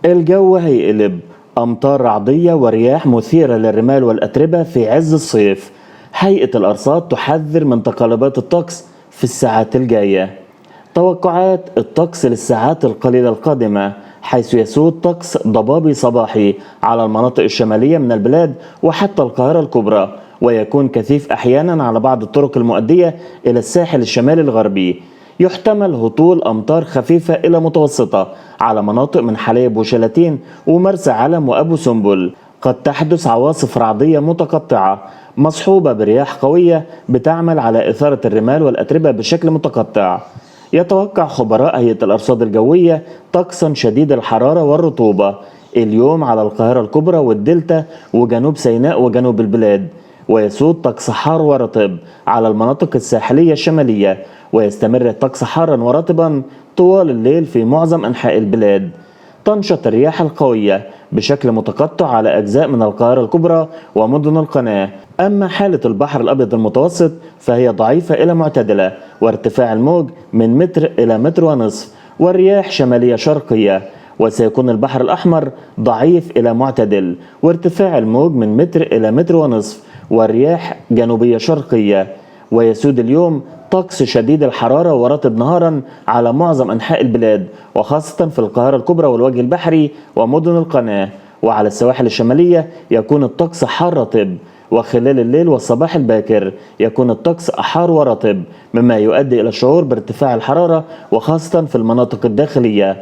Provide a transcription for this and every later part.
الجو هيقلب أمطار رعدية ورياح مثيرة للرمال والأتربة في عز الصيف. هيئة الأرصاد تحذر من تقلبات الطقس في الساعات الجاية. توقعات الطقس للساعات القليلة القادمة، حيث يسود طقس ضبابي صباحي على المناطق الشمالية من البلاد وحتى القاهرة الكبرى، ويكون كثيف أحيانا على بعض الطرق المؤدية إلى الساحل الشمالي الغربي. يحتمل هطول أمطار خفيفة إلى متوسطة على مناطق من حلايب وشلاتين ومرسى علم وأبو سمبل. قد تحدث عواصف رعدية متقطعة مصحوبة برياح قوية بتعمل على إثارة الرمال والأتربة بشكل متقطع. يتوقع خبراء هيئة الأرصاد الجوية طقسا شديد الحرارة والرطوبة اليوم على القاهرة الكبرى والدلتا وجنوب سيناء وجنوب البلاد، ويسود طقس حار ورطب على المناطق الساحلية الشمالية، ويستمر الطقس حارا ورطبا طوال الليل في معظم أنحاء البلاد. تنشط الرياح القوية بشكل متقطع على أجزاء من القاهرة الكبرى ومدن القناة. أما حالة البحر الأبيض المتوسط فهي ضعيفة إلى معتدلة، وارتفاع الموج من متر إلى متر ونصف، والرياح شمالية شرقية. وسيكون البحر الأحمر ضعيف إلى معتدل، وارتفاع الموج من متر إلى متر ونصف، والرياح جنوبية شرقية. ويسود اليوم طقس شديد الحرارة ورطب نهارا على معظم أنحاء البلاد، وخاصة في القاهرة الكبرى والوجه البحري ومدن القناة. وعلى السواحل الشمالية يكون الطقس حار رطب، وخلال الليل والصباح الباكر يكون الطقس أحار ورطب، مما يؤدي إلى الشعور بارتفاع الحرارة وخاصة في المناطق الداخلية.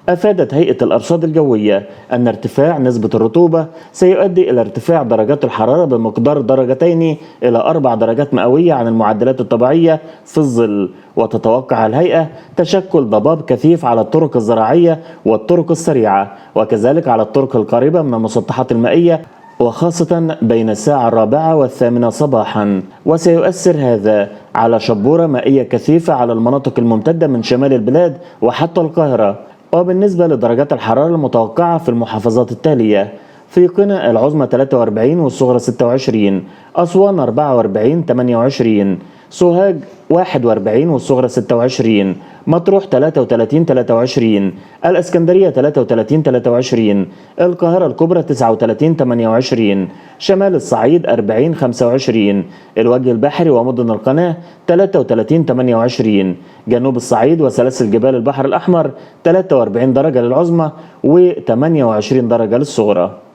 أفادت هيئة الأرصاد الجوية أن ارتفاع نسبة الرطوبة سيؤدي إلى ارتفاع درجات الحرارة بمقدار درجتين إلى 4 درجات مئوية عن المعدلات الطبيعية في الظل. وتتوقع الهيئة تشكل ضباب كثيف على الطرق الزراعية والطرق السريعة، وكذلك على الطرق القريبة من المسطحات المائية، وخاصة بين الساعة 4 و8 صباحا. وسيؤثر هذا على شبورة مائية كثيفة على المناطق الممتدة من شمال البلاد وحتى القاهرة. وبالنسبة لدرجات الحرارة المتوقعة في المحافظات التالية: في قنا العظمى 43 والصغرى 26، أسوان 44 28، سوهاج 41 والصغرى 26، مطروح 33 23، الإسكندرية 33 23، القاهرة الكبرى 39 28، شمال الصعيد 40 25، الوجه البحري ومدن القناة 33 28، جنوب الصعيد وسلاسل جبال البحر الأحمر 43 درجة للعظمى و28 درجة للصغرى.